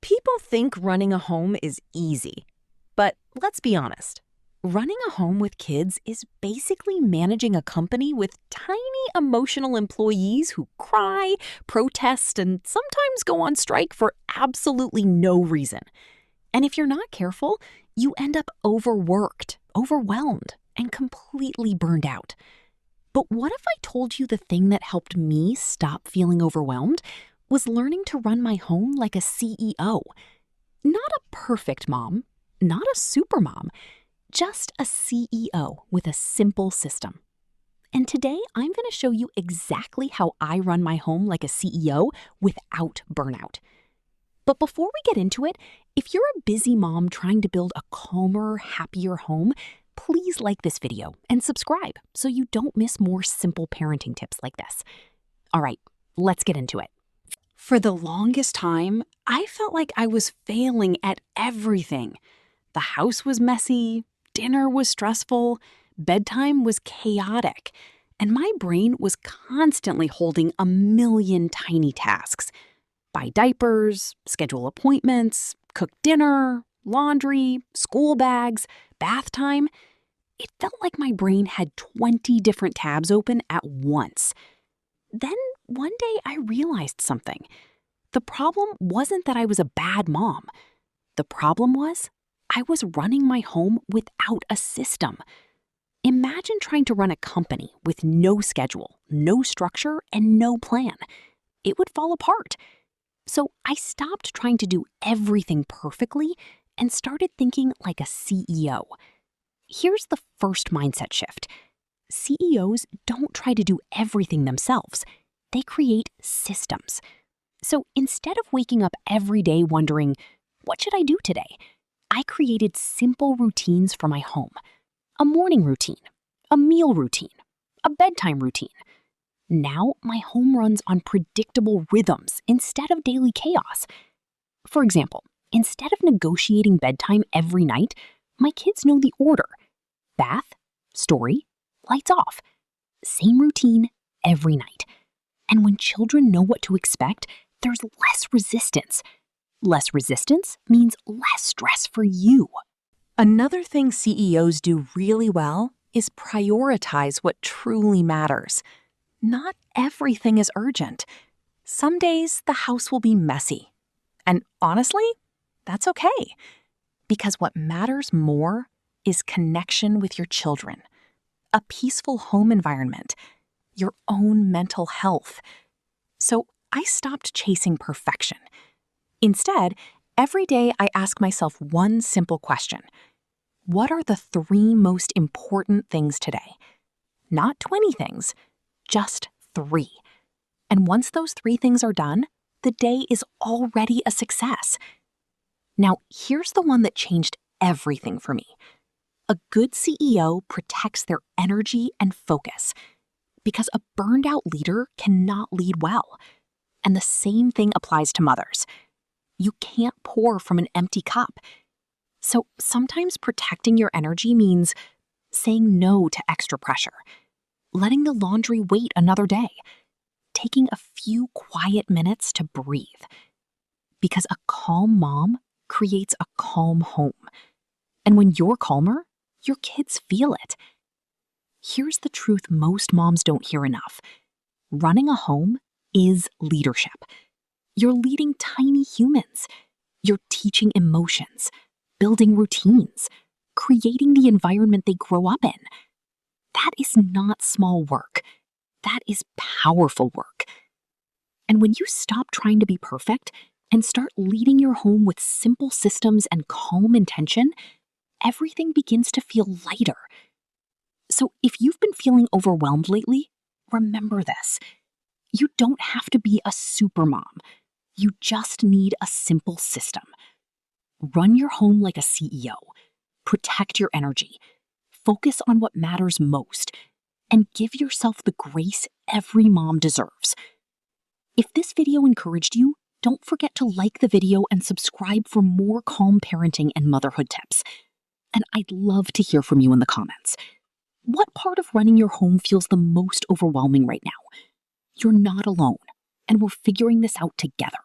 People think running a home is easy, but let's be honest. Running a home with kids is basically managing a company with tiny emotional employees who cry, protest, and sometimes go on strike for absolutely no reason. And if you're not careful, you end up overworked, overwhelmed, and completely burned out. But what if I told you the thing that helped me stop feeling overwhelmed was learning to run my home like a CEO? Not a perfect mom, not a supermom, just a CEO with a simple system. And today I'm going to show you exactly how I run my home like a CEO without burnout. But before we get into it, if you're a busy mom trying to build a calmer, happier home, please like this video and subscribe so you don't miss more simple parenting tips like this. All right, let's get into it. For the longest time, I felt like I was failing at everything. The house was messy, dinner was stressful, bedtime was chaotic, and my brain was constantly holding a million tiny tasks. Buy diapers, schedule appointments, cook dinner, laundry, school bags, bath time. It felt like my brain had 20 different tabs open at once. Then one day I realized something. The problem wasn't that I was a bad mom. The problem was I was running my home without a system. Imagine trying to run a company with no schedule, no structure, and no plan. It would fall apart. So I stopped trying to do everything perfectly and started thinking like a CEO. Here's the first mindset shift. CEOs don't try to do everything themselves. They create systems. So instead of waking up every day wondering, what should I do today? I created simple routines for my home. A morning routine, a meal routine, a bedtime routine. Now my home runs on predictable rhythms instead of daily chaos. For example, instead of negotiating bedtime every night, my kids know the order. Bath, story, lights off. Same routine every night. And when children know what to expect, there's less resistance. Less resistance means less stress for you. Another thing CEOs do really well is prioritize what truly matters. Not everything is urgent. Some days the house will be messy. And honestly, that's okay. Because what matters more is connection with your children, a peaceful home environment, your own mental health. So I stopped chasing perfection. Instead, every day I ask myself one simple question. What are the 3 most important things today? Not 20 things, just 3. And once those 3 things are done, the day is already a success. Now, here's the one that changed everything for me. A good CEO protects their energy and focus because a burned out leader cannot lead well. And the same thing applies to mothers. You can't pour from an empty cup. So sometimes protecting your energy means saying no to extra pressure, letting the laundry wait another day, taking a few quiet minutes to breathe. Because a calm mom creates a calm home. And when you're calmer, your kids feel it. Here's the truth most moms don't hear enough. Running a home is leadership. You're leading tiny humans. You're teaching emotions, building routines, creating the environment they grow up in. That is not small work. That is powerful work. And when you stop trying to be perfect and start leading your home with simple systems and calm intention, everything begins to feel lighter. So if you've been feeling overwhelmed lately, remember this. You don't have to be a supermom. You just need a simple system. Run your home like a CEO. Protect your energy. Focus on what matters most. And give yourself the grace every mom deserves. If this video encouraged you, don't forget to like the video and subscribe for more calm parenting and motherhood tips. And I'd love to hear from you in the comments. What part of running your home feels the most overwhelming right now? You're not alone, and we're figuring this out together.